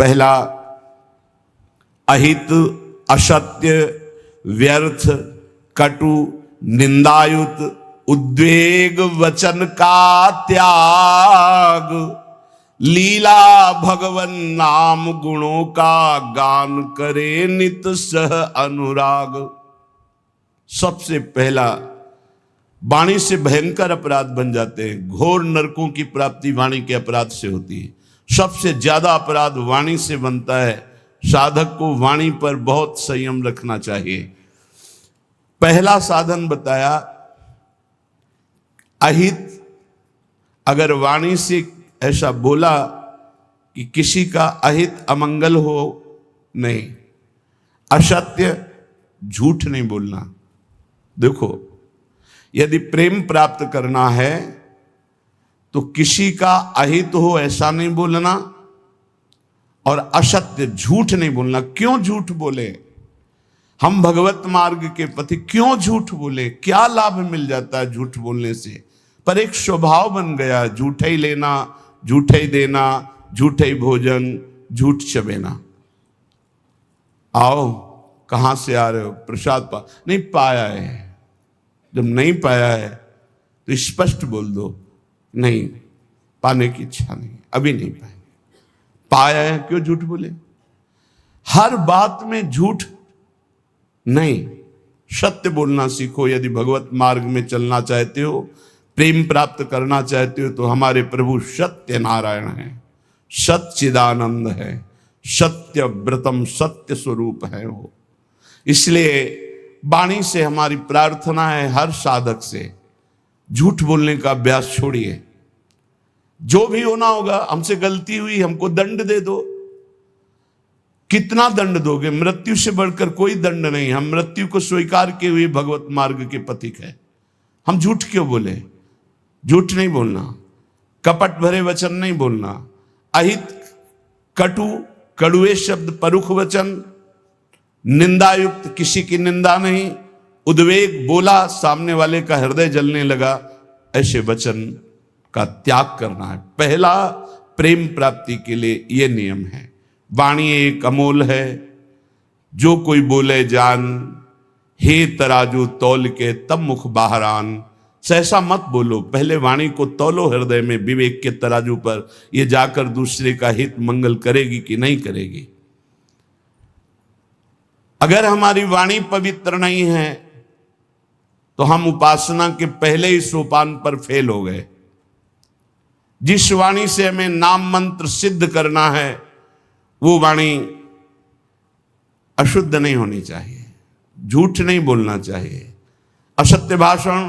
पहला, अहित, असत्य, व्यर्थ, कटु, निंदायुत, उद्वेग वचन का त्याग, लीला भगवन नाम गुणों का गान करे नित सह अनुराग। सबसे पहला, वाणी से भयंकर अपराध बन जाते हैं। घोर नरकों की प्राप्ति वाणी के अपराध से होती है। सबसे ज्यादा अपराध वाणी से बनता है। साधक को वाणी पर बहुत संयम रखना चाहिए। पहला साधन बताया अहित। अगर वाणी से ऐसा बोला कि किसी का अहित अमंगल हो, नहीं। असत्य, झूठ नहीं बोलना। देखो, यदि प्रेम प्राप्त करना है तो किसी का अहित हो ऐसा नहीं बोलना, और असत्य, झूठ नहीं बोलना। क्यों झूठ बोले? हम भगवत मार्ग के पति क्यों झूठ बोले? क्या लाभ मिल जाता है झूठ बोलने से? पर एक स्वभाव बन गया, झूठे ही लेना, झूठे ही देना, झूठे ही भोजन, झूठ चबेना। आओ, कहां से आ रहे हो? प्रसाद नहीं पाया है। जब नहीं पाया है तो स्पष्ट बोल दो, नहीं, पाने की इच्छा नहीं, अभी नहीं पाएंगे। पाया है, क्यों झूठ बोले? हर बात में झूठ नहीं, सत्य बोलना सीखो। यदि भगवत मार्ग में चलना चाहते हो, प्रेम प्राप्त करना चाहते हो, तो हमारे प्रभु सत्य नारायण है, सच्चिदानंद है, सत्य व्रतम, सत्य स्वरूप है वो। इसलिए वाणी से हमारी प्रार्थना है हर साधक से, झूठ बोलने का अभ्यास छोड़िए। जो भी होना होगा, हमसे गलती हुई, हमको दंड दे दो। कितना दंड दोगे? मृत्यु से बढ़कर कोई दंड नहीं। हम मृत्यु को स्वीकार किए हुए भगवत मार्ग के पथिक है। हम झूठ क्यों बोले? झूठ नहीं बोलना, कपट भरे वचन नहीं बोलना, अहित, कटु, कड़ुए शब्द, परुख वचन, निंदायुक्त, किसी की निंदा नहीं, उद्वेग, बोला सामने वाले का हृदय जलने लगा, ऐसे वचन का त्याग करना है। पहला प्रेम प्राप्ति के लिए यह नियम है। वाणी एक अमोल है, जो कोई बोले जान, हे तराजू तौल के तब मुख बाहरान। सहसा मत बोलो, पहले वाणी को तौलो हृदय में विवेक के तराजू पर, ये जाकर दूसरे का हित मंगल करेगी कि नहीं करेगी। अगर हमारी वाणी पवित्र नहीं है तो हम उपासना के पहले ही सोपान पर फेल हो गए। जिस वाणी से हमें नाम मंत्र सिद्ध करना है, वो वाणी अशुद्ध नहीं होनी चाहिए, झूठ नहीं बोलना चाहिए। असत्य भाषण,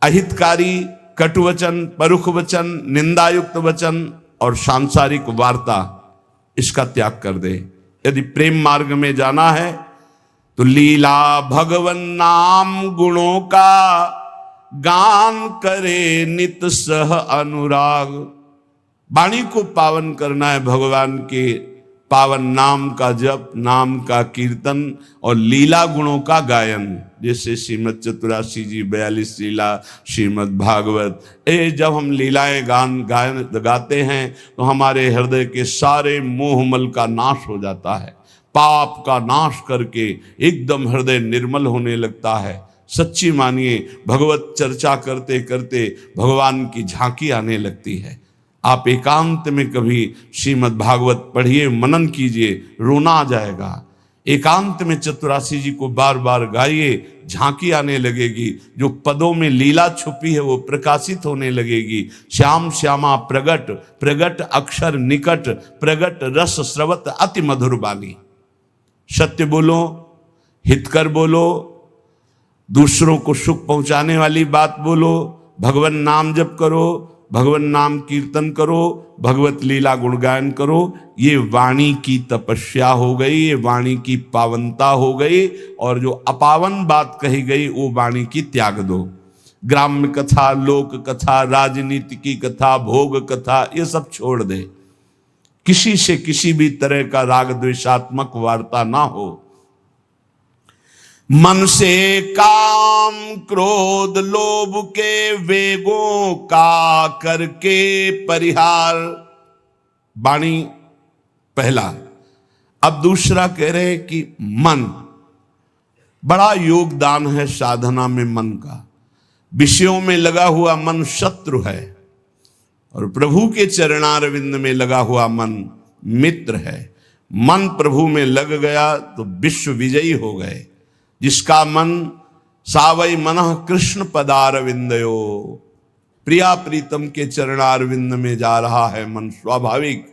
अहितकारी, कटुवचन, परुख वचन, निंदायुक्त वचन और सांसारिक वार्ता, इसका त्याग कर दे। यदि प्रेम मार्ग में जाना है तो लीला भगवन नाम गुणों का गान करे नित सह अनुराग। वाणी को पावन करना है, भगवान के पावन नाम का जप, नाम का कीर्तन और लीला गुणों का गायन। जैसे श्रीमद चतुरासी जी 42 लीला, श्रीमद भागवत, जब हम लीलाएं गायन गाते हैं तो हमारे हृदय के सारे मोहमल का नाश हो जाता है, पाप का नाश करके एकदम हृदय निर्मल होने लगता है। सच्ची मानिए, भगवत चर्चा करते करते भगवान की झांकी आने लगती है। आप एकांत में कभी श्रीमद् भागवत पढ़िए, मनन कीजिए, रोना आ जाएगा। एकांत में चतुरासी जी को बार बार गाइए, झांकी आने लगेगी। जो पदों में लीला छुपी है वो प्रकाशित होने लगेगी। श्याम श्यामा प्रगट, प्रगट अक्षर निकट, प्रगट रस स्रवत अति मधुर बानी। सत्य बोलो, हितकर बोलो, दूसरों को सुख पहुंचाने वाली बात बोलो, भगवान नाम जप करो, भगवान नाम कीर्तन करो, भगवत लीला गुणगान करो। ये वाणी की तपस्या हो गई, ये वाणी की पावनता हो गई। और जो अपावन बात कही गई वो वाणी की त्याग दो। ग्राम्य कथा, लोक कथा, राजनीति की कथा, भोग कथा, ये सब छोड़ दे। किसी से किसी भी तरह का राग द्वेषात्मक वार्ता ना हो। मन से काम क्रोध लोभ के वेगों का करके परिहार। वाणी पहला। अब दूसरा कह रहे हैं कि मन, बड़ा योगदान है साधना में मन का। विषयों में लगा हुआ मन शत्रु है और प्रभु के चरणारविंद में लगा हुआ मन मित्र है। मन प्रभु में लग गया तो विश्व विजयी हो गए। जिसका मन सावई मनः कृष्ण पदारविंदयो, प्रिया प्रीतम के चरणारविंद में जा रहा है मन स्वाभाविक।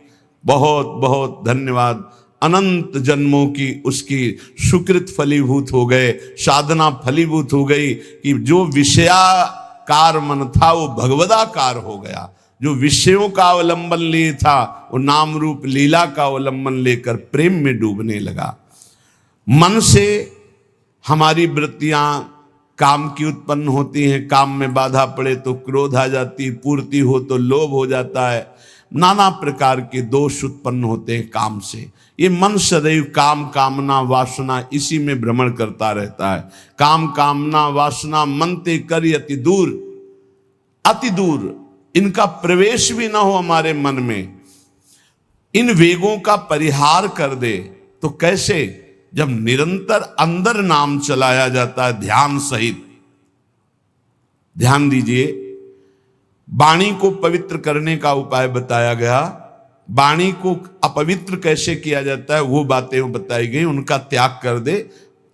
बहुत बहुत धन्यवाद। अनंत जन्मों की उसकी सुकृत फलीभूत हो गए, साधना फलीभूत हो गई कि जो विषयाकार मन था वो भगवदाकार हो गया। जो विषयों का अवलंबन लिए था वो नाम रूप लीला का अवलंबन लेकर प्रेम में डूबने लगा। मन से हमारी वृत्तियां काम की उत्पन्न होती हैं। काम में बाधा पड़े तो क्रोध आ जाती, पूर्ति हो तो लोभ हो जाता है। नाना प्रकार के दोष उत्पन्न होते हैं काम से। ये मन सदैव काम कामना वासना इसी में भ्रमण करता रहता है। काम कामना वासना मन ते कर अति दूर, अति दूर इनका प्रवेश भी ना हो हमारे मन में। इन वेगों का परिहार कर दे तो कैसे? जब निरंतर अंदर नाम चलाया जाता है ध्यान सहित। ध्यान दीजिए, वाणी को पवित्र करने का उपाय बताया गया। वाणी को अपवित्र कैसे किया जाता है वो बातें बताई गई, उनका त्याग कर दे।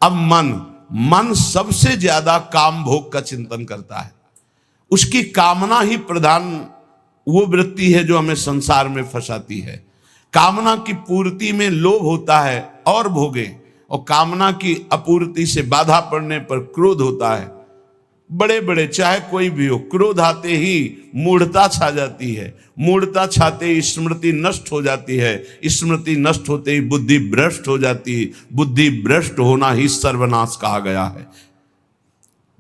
अब मन सबसे ज्यादा काम भोग का चिंतन करता है। उसकी कामना ही प्रधान वो वृत्ति है जो हमें संसार में फंसाती है। कामना की पूर्ति में लोभ होता है और भोगे, और कामना की अपूर्ति से बाधा पड़ने पर क्रोध होता है। बड़े बड़े चाहे कोई भी हो, क्रोध आते ही मूढ़ता छा जाती है। मूढ़ता छाते ही स्मृति नष्ट हो जाती है। स्मृति नष्ट होते ही बुद्धि भ्रष्ट हो जाती है। बुद्धि भ्रष्ट होना ही सर्वनाश कहा गया है।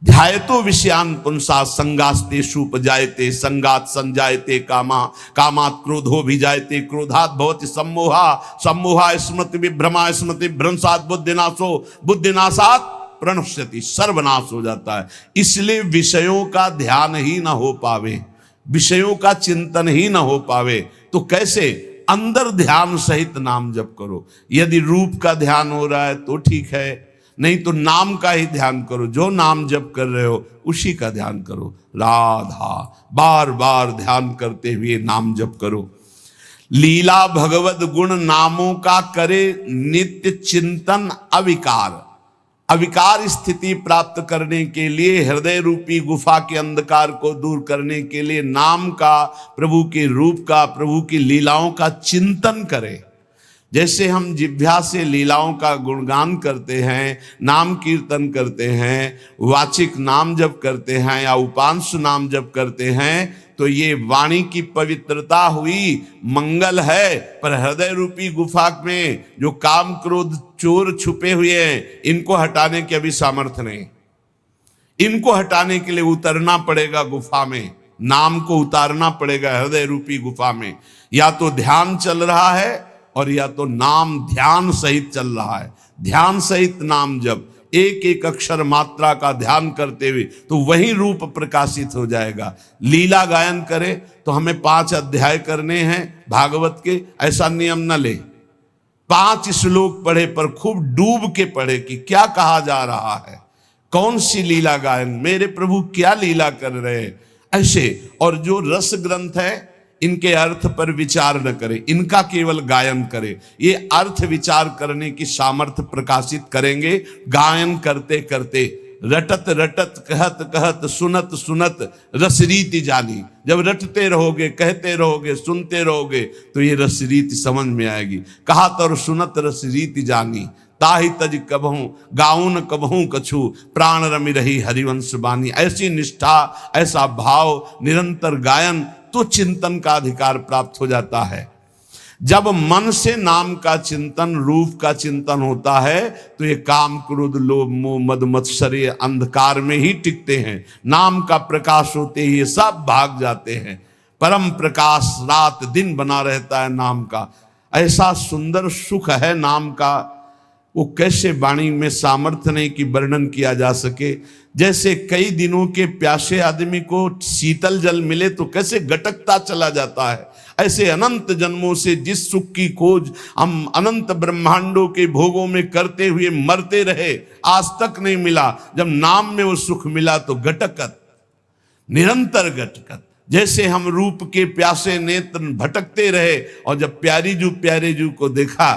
ध्यायतो विषयान पुंसा संगास्तेषु उपजायते, संगात संजायते कामा, कामात् क्रोधो भिजायते, क्रोधात् भवति सम्मोहा, सम्मोहा स्मृति विभ्रमा, स्मृति भ्रंशात् बुद्धिनाशो, बुद्धिनाशात् प्रणश्यति, सर्वनाश हो जाता है। इसलिए विषयों का ध्यान ही ना हो पावे, विषयों का चिंतन ही ना हो पावे तो कैसे? अंदर ध्यान सहित नाम जप करो। यदि रूप का ध्यान हो रहा है तो ठीक है, नहीं तो नाम का ही ध्यान करो। जो नाम जप कर रहे हो उसी का ध्यान करो। राधा बार बार ध्यान करते हुए नाम जप करो। लीला भगवत गुण नामों का करे नित्य चिंतन अविकार। अविकार स्थिति प्राप्त करने के लिए, हृदय रूपी गुफा के अंधकार को दूर करने के लिए नाम का, प्रभु के रूप का, प्रभु की लीलाओं का चिंतन करें। जैसे हम जिह्वा से लीलाओं का गुणगान करते हैं, नाम कीर्तन करते हैं, वाचिक नाम जप करते हैं या उपांश नाम जप करते हैं, तो ये वाणी की पवित्रता हुई, मंगल है। पर हृदय रूपी गुफा में जो काम क्रोध चोर छुपे हुए हैं, इनको हटाने की अभी सामर्थ्य नहीं। इनको हटाने के लिए उतरना पड़ेगा गुफा में, नाम को उतारना पड़ेगा हृदय रूपी गुफा में। या तो ध्यान चल रहा है और या तो नाम ध्यान सहित चल रहा है। ध्यान सहित नाम जब एक एक अक्षर मात्रा का ध्यान करते हुए तो वही रूप प्रकाशित हो जाएगा। लीला गायन करे तो हमें 5 अध्याय करने हैं भागवत के, ऐसा नियम न ले। 5 श्लोक पढ़े पर खूब डूब के पढ़े कि क्या कहा जा रहा है, कौन सी लीला गायन, मेरे प्रभु क्या लीला कर रहे हैं, ऐसे। और जो रस ग्रंथ है इनके अर्थ पर विचार न करे, इनका केवल गायन करे। ये अर्थ विचार करने की सामर्थ्य प्रकाशित करेंगे गायन करते करते। रटत रटत कहत कहत सुनत सुनत रसरीति जानी। जब रटते रहोगे, कहते रहोगे, सुनते रहोगे तो ये रसरीति समझ में आएगी। कहत और सुनत रसरीति जानी, ताहि तज कबहूं गाउन कबहूं कछु, प्राण रमि रही हरिवंश बानी। ऐसी निष्ठा, ऐसा भाव, निरंतर गायन, तो चिंतन का अधिकार प्राप्त हो जाता है। जब मन से नाम का चिंतन, रूप का चिंतन होता है तो ये काम क्रोध लोभ मोह मद मत्सर्य अंधकार में ही टिकते हैं। नाम का प्रकाश होते ही ये सब भाग जाते हैं। परम प्रकाश रात दिन बना रहता है नाम का। ऐसा सुंदर सुख है नाम का। वो कैसे वाणी में सामर्थ्य नहीं कि वर्णन किया जा सके। जैसे कई दिनों के प्यासे आदमी को शीतल जल मिले तो कैसे गटकता चला जाता है, ऐसे अनंत जन्मों से जिस सुख की खोज हम अनंत ब्रह्मांडों के भोगों में करते हुए मरते रहे, आज तक नहीं मिला। जब नाम में वो सुख मिला तो गटकत, निरंतर गटकत। जैसे हम रूप के प्यासे नेत्र भटकते रहे और जब प्यारे जू को देखा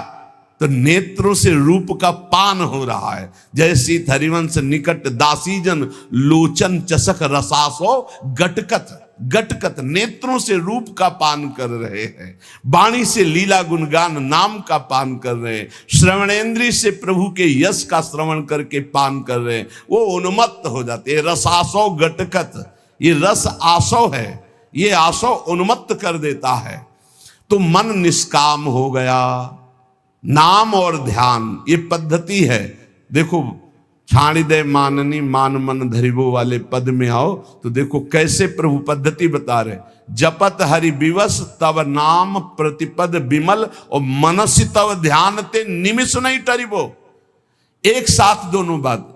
तो नेत्रों से रूप का पान हो रहा है। जैसी हरिवंश निकट दासीजन लोचन चसक रसासो गटकत, गटकत नेत्रों से रूप का पान कर रहे हैं, वाणी से लीला गुणगान नाम का पान कर रहे हैं, श्रवणेन्द्रिय से प्रभु के यश का श्रवण करके पान कर रहे हैं, वो उन्मत्त हो जाते हैं। रसासो गटकत, ये रस आसो है, ये आसो उन्मत्त कर देता है। तो मन निष्काम हो गया। नाम और ध्यान ये पद्धति है। देखो छाणिदय माननी मान मन धरिबो वाले पद में आओ तो देखो कैसे प्रभु पद्धति बता रहे। जपत हरि विवश तव नाम प्रतिपद विमल और मनसि तव ध्यान ते निमिष नहीं टरिबो। एक साथ दोनों बात,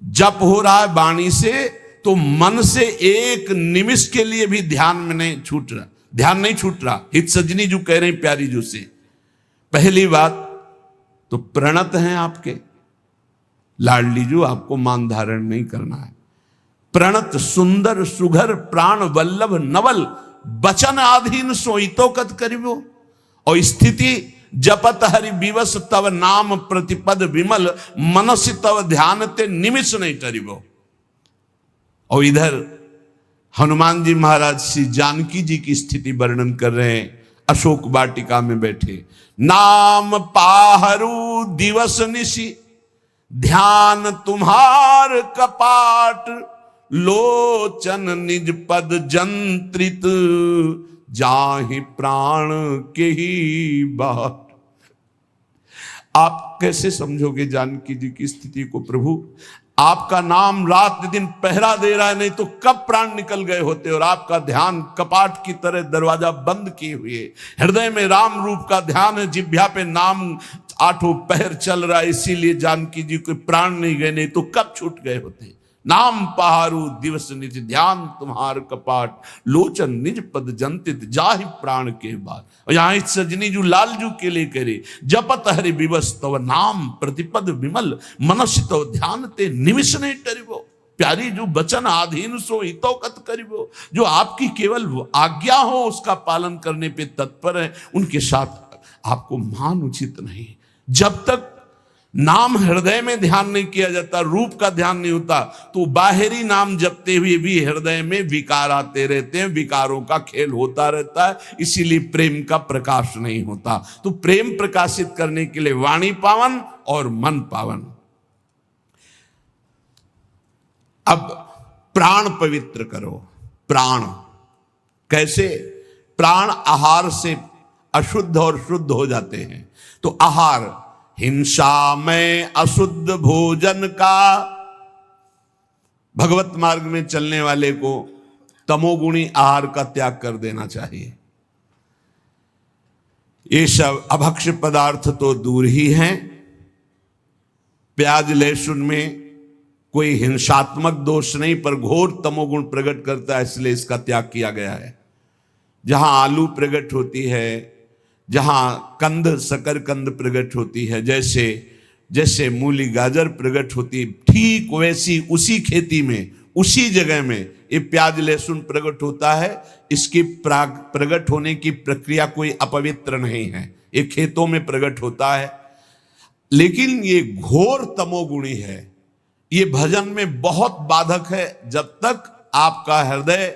जप हो रहा है वाणी से तो मन से एक निमिष के लिए भी ध्यान में नहीं छूट रहा, ध्यान नहीं छूट रहा। हित सजनी जो कह रहे हैं प्यारी जो से, पहली बात तो प्रणत हैं आपके लाडली जो, आपको मान धारण नहीं करना है। प्रणत सुंदर सुघर प्राण वल्लभ नवल बचन आधीन सोईतो कत करिबो। और स्थिति जपत हरि विवश तव नाम प्रतिपद विमल मनसि तव ध्यान ते निमिष नहीं टरिबो। और इधर हनुमान जी महाराज श्री जानकी जी की स्थिति वर्णन कर रहे हैं। अशोक वाटिका में बैठे, नाम पाहरू दिवस निशि ध्यान तुम्हार कपाट, लोचन निज पद जंत्रित जाहि प्राण के ही बाट। आप कैसे समझोगे जानकी जी की स्थिति को प्रभु? आपका नाम रात दिन पहरा दे रहा है, नहीं तो कब प्राण निकल गए होते। और आपका ध्यान कपाट की तरह दरवाजा बंद किए हुए, हृदय में राम रूप का ध्यान है, जिह्वा पे नाम आठों पहर चल रहा है, इसीलिए जानकी जी को प्राण नहीं गए, नहीं तो कब छूट गए होते। नाम पहारू दिवस निज ध्यान तुम्हार कपाट, लोचन निज पद जंतित जाहि प्राण के बाद। और यहाँ सजनी जू लाल जू के लिए करे, जपत हरि विवश तव नाम प्रतिपद विमल मनसि तव ध्यान ते निमिष नहीं टरिबो। प्यारी जो बचन आधीन सो हितो कत करिबो। जो आपकी केवल आज्ञा हो उसका पालन करने पे तत्पर है, उनके साथ आपको मान उचित नहीं। जब तक नाम हृदय में ध्यान नहीं किया जाता, रूप का ध्यान नहीं होता, तो बाहरी नाम जपते हुए भी हृदय में विकार आते रहते हैं, विकारों का खेल होता रहता है, इसीलिए प्रेम का प्रकाश नहीं होता। तो प्रेम प्रकाशित करने के लिए वाणी पावन और मन पावन। अब प्राण पवित्र करो। प्राण कैसे? प्राण आहार से अशुद्ध और शुद्ध हो जाते हैं। तो आहार, हिंसा में अशुद्ध भोजन का, भगवत मार्ग में चलने वाले को तमोगुणी आहार का त्याग कर देना चाहिए। ये सब अभक्ष्य पदार्थ तो दूर ही हैं। प्याज लहसुन में कोई हिंसात्मक दोष नहीं, पर घोर तमोगुण प्रकट करता है, इसलिए इसका त्याग किया गया है। जहां आलू प्रकट होती है, जहां कंद शकर कंद प्रकट होती है, जैसे जैसे मूली गाजर प्रकट होती, ठीक वैसी उसी खेती में उसी जगह में ये प्याज लहसुन प्रकट होता है। इसकी प्रकट होने की प्रक्रिया कोई अपवित्र नहीं है, ये खेतों में प्रकट होता है। लेकिन ये घोर तमोगुणी है, ये भजन में बहुत बाधक है। जब तक आपका हृदय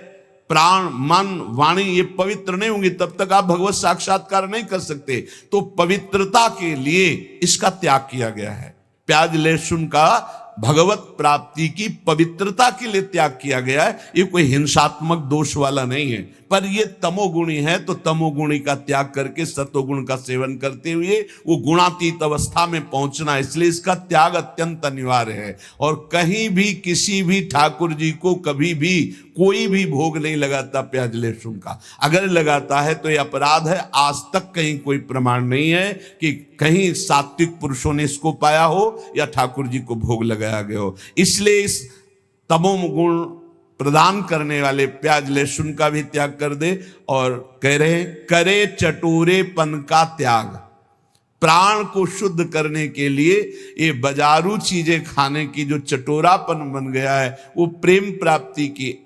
प्राण मन वाणी ये पवित्र नहीं होंगी तब तक आप भगवत साक्षात्कार नहीं कर सकते। तो पवित्रता के लिए इसका त्याग किया गया है। प्याज लहसुन का भगवत प्राप्ति की पवित्रता के लिए त्याग किया गया है। ये कोई हिंसात्मक दोष वाला नहीं है, पर ये तमोगुणी है तो तमोगुणी का त्याग करके सतोगुण का सेवन करते हुए वो गुणातीत अवस्था में पहुंचना, इसलिए इसका त्याग अत्यंत अनिवार्य है। और कहीं भी किसी भी ठाकुर जी को कभी भी कोई भी भोग नहीं लगाता प्याज लहसुन का। अगर लगाता है तो ये अपराध है। आज तक कहीं कोई प्रमाण नहीं है कि कहीं सात्विक पुरुषों ने इसको पाया हो या ठाकुर जी को भोग लगाया गया हो। इसलिए इस तमोगुण प्रदान करने वाले प्याज लहसुन का भी त्याग कर दे। और कह रहे हैं करे चटोरेपन का त्याग। प्राण को शुद्ध करने के लिए ये बाजारू चीजें खाने की जो चटोरापन बन गया है, वो प्रेम प्राप्ति की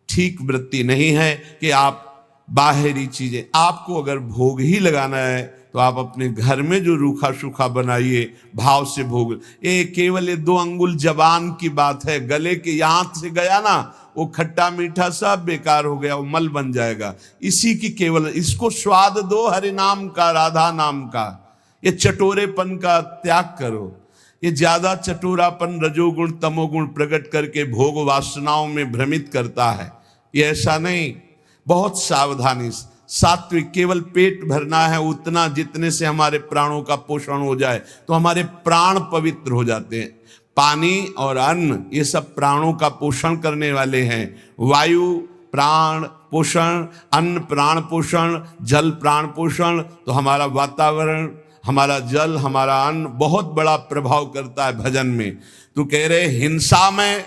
ठीक वृत्ति नहीं है कि आप बाहरी चीजें, आपको अगर भोग ही लगाना है तो आप अपने घर में जो रूखा सूखा बनाइए, भाव से भोग। ये केवल ये 2 अंगुल जबान की बात है, गले के यहाँ से गया ना वो खट्टा मीठा सब बेकार हो गया, वो मल बन जाएगा। इसी की केवल इसको स्वाद दो हरि नाम का, राधा नाम का। ये चटोरेपन का त्याग करो। ये ज्यादा चटोरापन रजोगुण तमोगुण प्रकट करके भोग वासनाओं में भ्रमित करता है। ये ऐसा नहीं, बहुत सावधानी। सात्विक केवल पेट भरना है उतना, जितने से हमारे प्राणों का पोषण हो जाए तो हमारे प्राण पवित्र हो जाते हैं। पानी और अन्न ये सब प्राणों का पोषण करने वाले हैं। वायु प्राण पोषण, अन्न प्राण पोषण, जल प्राण पोषण। तो हमारा वातावरण, हमारा जल, हमारा अन्न बहुत बड़ा प्रभाव करता है भजन में। तो कह रहे हिंसा में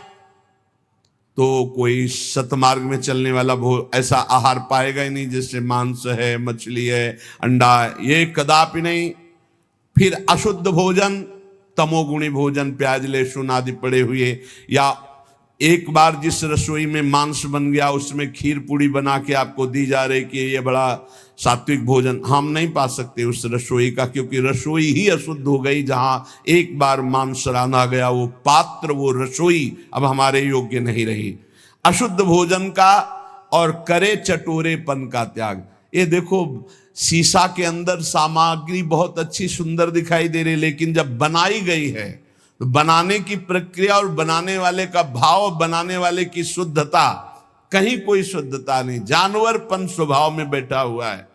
तो कोई सतमार्ग में चलने वाला ऐसा आहार पाएगा ही नहीं, जैसे मांस है, मछली है, अंडा है, ये कदापि नहीं। फिर अशुद्ध भोजन, तमोगुणी भोजन, प्याज लहसुन आदि पड़े हुए, या एक बार जिस रसोई में मांस बन गया उसमें खीर पूड़ी बना के आपको दी जा रही कि ये बड़ा सात्विक भोजन, हम नहीं पा सकते उस रसोई का, क्योंकि रसोई ही अशुद्ध हो गई। जहां एक बार मांस रांधा गया, वो पात्र, वो रसोई अब हमारे योग्य नहीं रही। अशुद्ध भोजन का और करे चटोरेपन का त्याग। ये देखो शीशा के अंदर सामग्री बहुत अच्छी सुंदर दिखाई दे रही, लेकिन जब बनाई गई है तो बनाने की प्रक्रिया और बनाने वाले का भाव, बनाने वाले की शुद्धता, कहीं कोई शुद्धता नहीं, जानवरपन स्वभाव में बैठा हुआ है।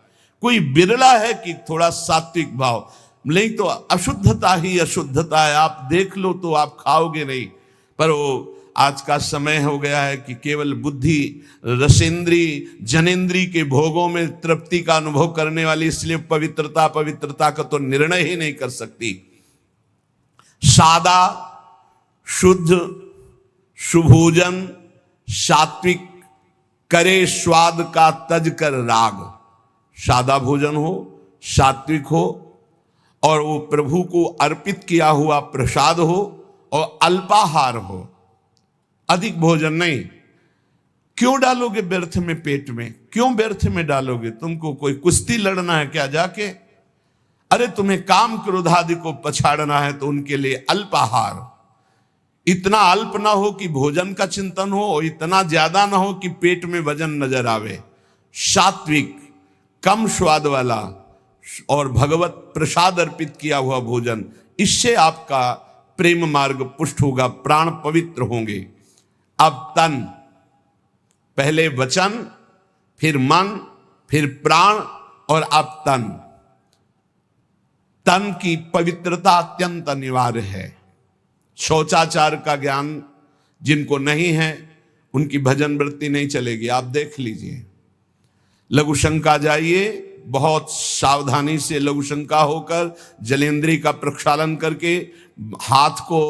कोई बिरला है कि थोड़ा सात्विक भाव, नहीं तो अशुद्धता ही अशुद्धता है। आप देख लो तो आप खाओगे नहीं। पर वो आज का समय हो गया है कि केवल बुद्धि, रसेंद्री, जनेंद्री के भोगों में तृप्ति का अनुभव करने वाली, इसलिए पवित्रता का तो निर्णय ही नहीं कर सकती। सादा शुद्ध सुभोजन सात्विक करे स्वाद का तज कर राग। सादा भोजन हो, सात्विक हो, और वो प्रभु को अर्पित किया हुआ प्रसाद हो, और अल्पाहार हो, अधिक भोजन नहीं। क्यों डालोगे व्यर्थ में पेट में? क्यों व्यर्थ में डालोगे? तुमको कोई कुश्ती लड़ना है क्या जाके? अरे तुम्हें काम क्रोधादि को पछाड़ना है तो उनके लिए अल्पाहार। इतना अल्प ना हो कि भोजन का चिंतन हो, और इतना ज्यादा ना हो कि पेट में वजन नजर आवे। सात्विक, कम स्वाद वाला और भगवत प्रसाद अर्पित किया हुआ भोजन, इससे आपका प्रेम मार्ग पुष्ट होगा, प्राण पवित्र होंगे। अब तन, पहले वचन, फिर मन, फिर प्राण, और अब तन। तन की पवित्रता अत्यंत अनिवार्य है। शौचाचार का ज्ञान जिनको नहीं है उनकी भजन वृत्ति नहीं चलेगी। आप देख लीजिए, लघु शंका जाइए, बहुत सावधानी से लघु शंका होकर जलेंद्री का प्रक्षालन करके हाथ को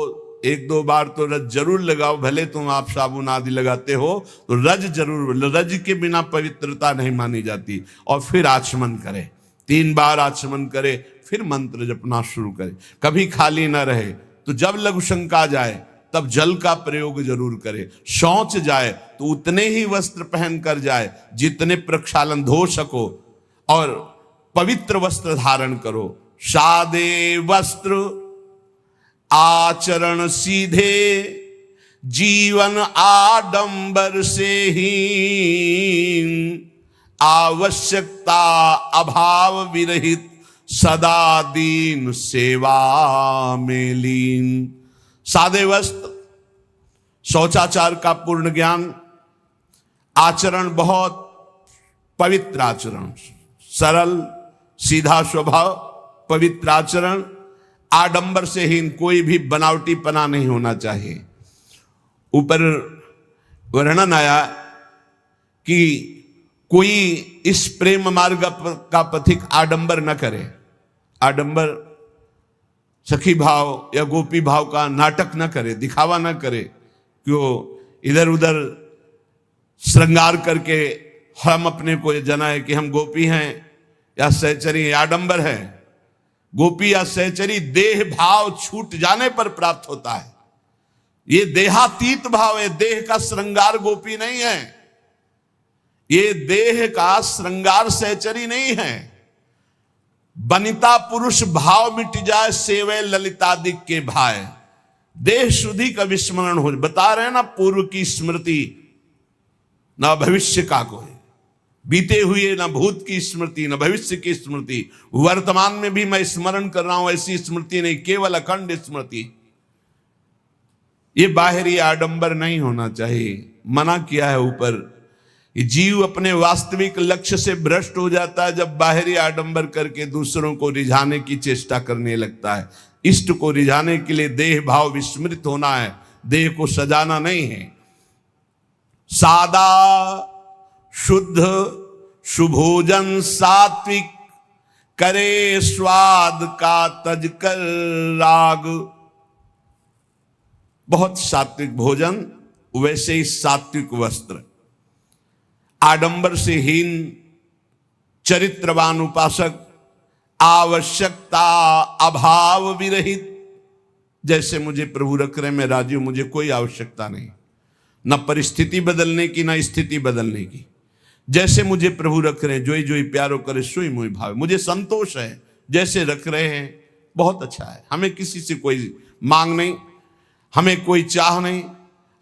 1-2 बार तो रज जरूर लगाओ। भले तुम आप साबुन आदि लगाते हो तो रज जरूर, रज के बिना पवित्रता नहीं मानी जाती। और फिर आचमन करे, 3 बार आचमन करे, फिर मंत्र जपना शुरू करे। कभी खाली ना रहे। तो जब लघु शंका जाए तब जल का प्रयोग जरूर करे। शौच जाए तो उतने ही वस्त्र पहन कर जाए जितने प्रक्षालन धो सको, और पवित्र वस्त्र धारण करो। सादे वस्त्र आचरण सीधे, जीवन आडंबर से ही, आवश्यकता अभाव विरहित, सदा दीन सेवा में लीन। सादे वस्त्र, शौचाचार का पूर्ण ज्ञान, आचरण बहुत पवित्र आचरण, सरल सीधा स्वभाव, पवित्र आचरण, आडंबर से हीन, कोई भी बनावटीपना नहीं होना चाहिए। ऊपर वर्णन आया कि कोई इस प्रेम मार्ग का पथिक आडंबर न करे। आडंबर सखी भाव या गोपी भाव का नाटक न करे, दिखावा न करे कि वो इधर उधर श्रृंगार करके हम अपने को जनाए कि हम गोपी हैं या सहचरी। आडंबर है। गोपी या सहचरी देह भाव छूट जाने पर प्राप्त होता है। ये देहातीत भाव है, देह का श्रृंगार गोपी नहीं है, ये देह का श्रृंगार सहचरी नहीं है। बनिता पुरुष भाव मिट जाए, सेवे ललितादिक के भाई, देह शुद्धि का विस्मरण हो। बता रहे हैं ना, पूर्व की स्मृति ना भविष्य का कोई, बीते हुए ना भूत की स्मृति ना भविष्य की स्मृति, वर्तमान में भी मैं स्मरण कर रहा हूं, ऐसी स्मृति नहीं, केवल अखंड स्मृति। ये बाहरी आडंबर नहीं होना चाहिए। मना किया है ऊपर। जीव अपने वास्तविक लक्ष्य से भ्रष्ट हो जाता है जब बाहरी आडंबर करके दूसरों को रिझाने की चेष्टा करने लगता है। इष्ट को रिझाने के लिए देह भाव विस्मृत होना है, देह को सजाना नहीं है। सादा शुद्ध सुभोजन सात्विक, करे स्वाद का तज कर राग। बहुत सात्विक भोजन, वैसे ही सात्विक वस्त्र। आडंबर से हीन चरित्रवान उपासक, आवश्यकता अभाव विरहित। जैसे मुझे प्रभु रख रहे, मैं राजी हूं, मुझे कोई आवश्यकता नहीं, न परिस्थिति बदलने की न स्थिति बदलने की। जैसे मुझे प्रभु रख रहे हैं, जोई जोई प्यारो करे सोई मोई भाव, मुझे संतोष है जैसे रख रहे हैं, बहुत अच्छा है। हमें किसी से कोई मांग नहीं, हमें कोई चाह नहीं,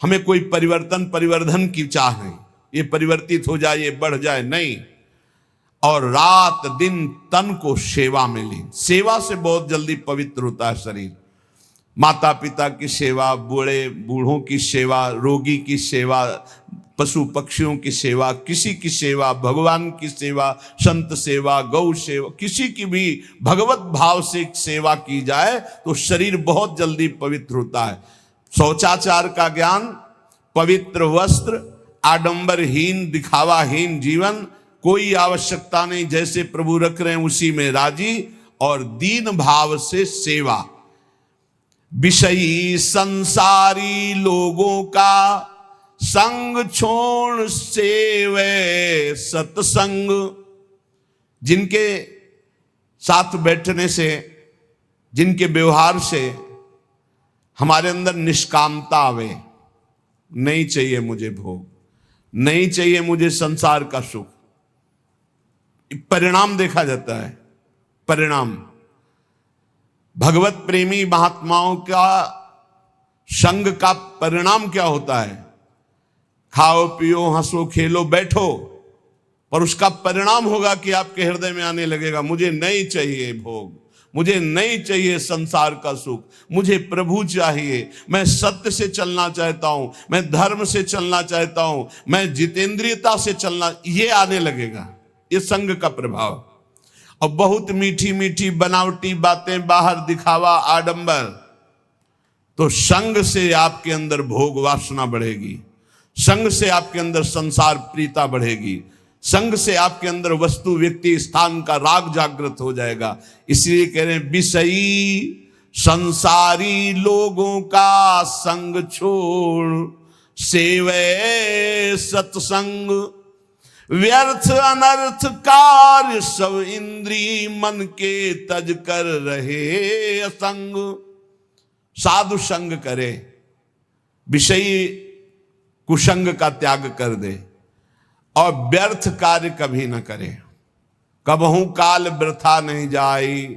हमें कोई परिवर्धन की चाह नहीं, ये परिवर्तित हो जाए, ये बढ़ जाए, नहीं। और रात दिन तन को सेवा में लीन। सेवा से बहुत जल्दी पवित्र होता है शरीर। माता पिता की सेवा, बूढ़ों की सेवा, रोगी की सेवा, पशु पक्षियों की सेवा, किसी की सेवा, भगवान की सेवा, संत सेवा, गौ सेवा, किसी की भी भगवत भाव से सेवा की जाए तो शरीर बहुत जल्दी पवित्र होता है। शौचाचार का ज्ञान, पवित्र वस्त्र, आडंबरहीन दिखावाहीन जीवन, कोई आवश्यकता नहीं, जैसे प्रभु रख रहे हैं उसी में राजी, और दीन भाव से सेवा। विषयी संसारी लोगों का संग छोड़ सेवे सत्संग। जिनके साथ बैठने से, जिनके व्यवहार से हमारे अंदर निष्कामता आवे, नहीं चाहिए मुझे भोग, नहीं चाहिए मुझे संसार का सुख। परिणाम देखा जाता है, परिणाम। भगवत प्रेमी महात्माओं का संग का परिणाम क्या होता है? खाओ पियो हंसो खेलो बैठो, पर उसका परिणाम होगा कि आपके हृदय में आने लगेगा, मुझे नहीं चाहिए भोग, मुझे नहीं चाहिए संसार का सुख, मुझे प्रभु चाहिए। मैं सत्य से चलना चाहता हूं, मैं धर्म से चलना चाहता हूं, मैं जितेंद्रियता से चलना, ये आने लगेगा। ये संग का प्रभाव। और बहुत मीठी मीठी बनावटी बातें, बाहर दिखावा, आडंबर, तो संग से आपके अंदर भोग वासना बढ़ेगी, संग से आपके अंदर संसार प्रीता बढ़ेगी, संग से आपके अंदर वस्तु व्यक्ति स्थान का राग जागृत हो जाएगा। इसलिए कह रहे हैं, विषयी संसारी लोगों का संग छोड़ सेवे सत्संग। व्यर्थ अनर्थ कार्य सब इंद्री मन के तज कर रहे असंग। साधु संग करे, विषयी कुसंग का त्याग कर दे, और व्यर्थ कार्य कभी न करे। कबहू काल वृथा नहीं जाई,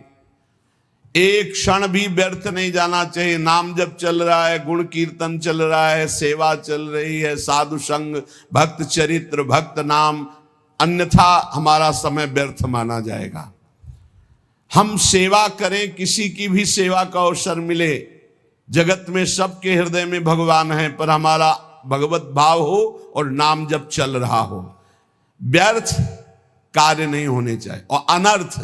एक क्षण भी व्यर्थ नहीं जाना चाहिए। नाम जब चल रहा है, गुण कीर्तन चल रहा है, सेवा चल रही है, साधु संग, भक्त चरित्र, भक्त नाम, अन्यथा हमारा समय व्यर्थ माना जाएगा। हम सेवा करें, किसी की भी सेवा का अवसर मिले, जगत में सबके हृदय में भगवान है, पर हमारा भगवत भाव हो और नाम जब चल रहा हो। व्यर्थ कार्य नहीं होने चाहिए। और अनर्थ,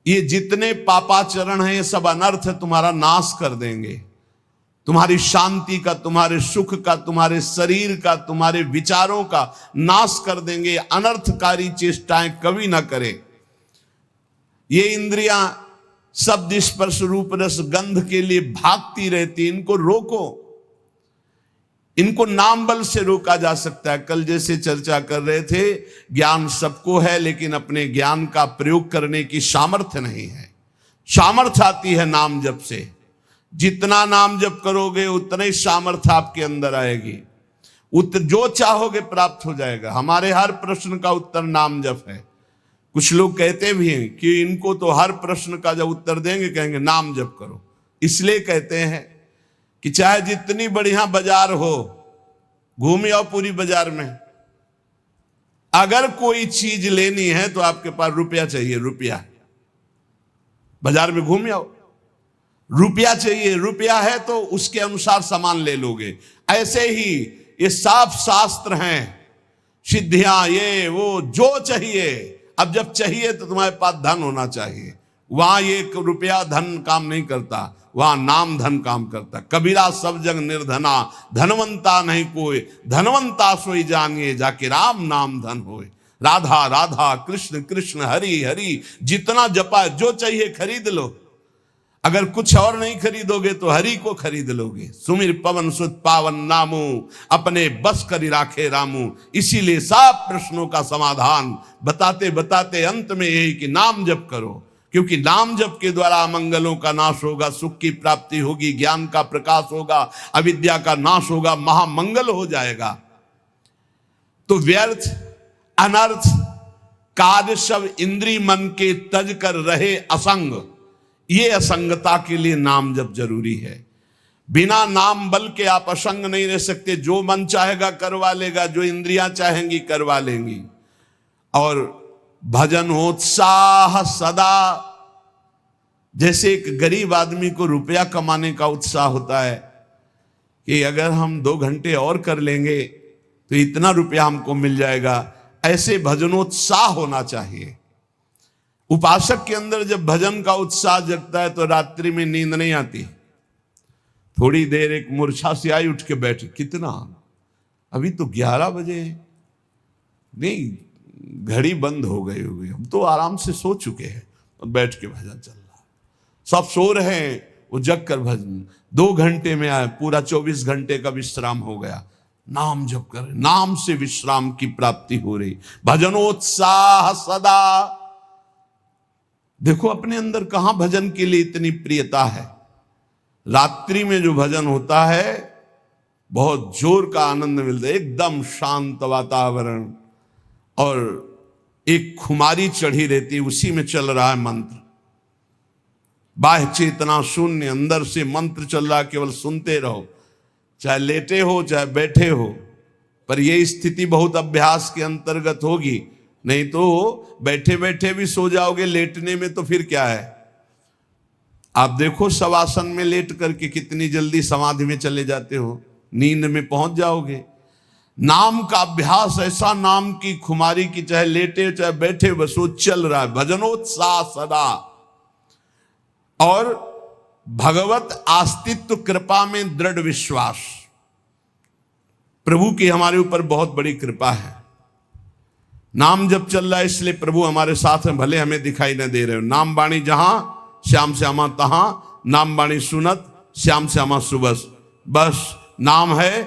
ये जितने पापाचरण हैं ये सब अनर्थ तुम्हारा नाश कर देंगे, तुम्हारी शांति का, तुम्हारे सुख का, तुम्हारे शरीर का, तुम्हारे विचारों का नाश कर देंगे। अनर्थकारी चेष्टाएं कभी ना करें। ये इंद्रियां शब्द स्पर्श रूप रस गंध के लिए भागती रहती, इनको रोको। इनको नाम बल से रोका जा सकता है। कल जैसे चर्चा कर रहे थे, ज्ञान सबको है लेकिन अपने ज्ञान का प्रयोग करने की सामर्थ्य नहीं है। सामर्थ्य आती है नाम जप से। जितना नाम जप करोगे उतना ही सामर्थ्य आपके अंदर आएगी। जो चाहोगे प्राप्त हो जाएगा। हमारे हर प्रश्न का उत्तर नाम जप है। कुछ लोग कहते भी हैं कि इनको तो हर प्रश्न का जब उत्तर देंगे कहेंगे नाम जप करो। इसलिए कहते हैं कि चाहे जितनी बढ़िया बाजार हो, घूम आओ पूरी बाजार में, अगर कोई चीज लेनी है तो आपके पास रुपया चाहिए। रुपया, बाजार में घूम आओ, रुपया चाहिए। रुपया है तो उसके अनुसार सामान ले लोगे। ऐसे ही ये साफ शास्त्र हैं, सिद्धियां, ये वो जो चाहिए। अब जब चाहिए तो तुम्हारे पास धन होना चाहिए। वहां ये रुपया धन काम नहीं करता, वहां नाम धन काम करता। कबीरा सब जग निर्धना, धनवंता नहीं कोई, धनवंता सोई जानिए, जाके राम नाम धन होए। राधा राधा, कृष्ण कृष्ण, हरि हरि, जितना जपा, जो चाहिए खरीद लो। अगर कुछ और नहीं खरीदोगे तो हरि को खरीद लोगे। सुमिर पवन सुत पावन नामू, अपने बस करी राखे रामू। इसीलिए सब प्रश्नों का समाधान बताते बताते अंत में यही कि नाम जप करो, क्योंकि नाम जप के द्वारा अमंगलों का नाश होगा, सुख की प्राप्ति होगी, ज्ञान का प्रकाश होगा, अविद्या का नाश होगा, महामंगल हो जाएगा। तो व्यर्थ अनर्थ कार्य सब इंद्रिय मन के तज कर रहे असंग। ये असंगता के लिए नाम जप जरूरी है। बिना नाम बल के आप असंग नहीं रह सकते। जो मन चाहेगा करवा लेगा, जो इंद्रियां चाहेंगी करवा लेंगी। और भजन उत्साह सदा, जैसे एक गरीब आदमी को रुपया कमाने का उत्साह होता है कि अगर हम 2 घंटे और कर लेंगे तो इतना रुपया हमको मिल जाएगा, ऐसे भजनोत्साह होना चाहिए। उपासक के अंदर जब भजन का उत्साह जगता है तो रात्रि में नींद नहीं आती। थोड़ी देर एक मूर्छा से आई, उठ के बैठे, कितना, अभी तो 11 बजे, नहीं घड़ी बंद हो गई होगी, हम तो आराम से सो चुके हैं, और बैठ के भजन चल रहा। सब सो रहे हैं, वो जग कर भजन 2 घंटे में आए, पूरा 24 घंटे का विश्राम हो गया। नाम जप कर, नाम से विश्राम की प्राप्ति हो रही। भजनोत्साह सदा। देखो अपने अंदर कहां भजन के लिए इतनी प्रियता है। रात्रि में जो भजन होता है बहुत जोर का आनंद मिलता है, एकदम शांत वातावरण, और एक खुमारी चढ़ी रहती है, उसी में चल रहा है मंत्र। बाह्य चेतना शून्य, अंदर से मंत्र चल रहा है, केवल सुनते रहो, चाहे लेटे हो चाहे बैठे हो। पर यह स्थिति बहुत अभ्यास के अंतर्गत होगी, नहीं तो बैठे बैठे भी सो जाओगे, लेटने में तो फिर क्या है। आप देखो शवासन में लेट करके कितनी जल्दी समाधि में चले जाते हो, नींद में पहुंच जाओगे। नाम का अभ्यास ऐसा, नाम की खुमारी की, चाहे लेटे चाहे बैठे, बस वो चल रहा है। भजनोत्साह सदा। और भगवत अस्तित्व कृपा में दृढ़ विश्वास। प्रभु की हमारे ऊपर बहुत बड़ी कृपा है। नाम जब चल रहा है इसलिए प्रभु हमारे साथ हैं, भले हमें दिखाई न दे रहे हो। नाम बाणी जहां श्याम श्यामा तहां, नाम बाणी सुनत श्याम श्यामा सुबस। बस नाम है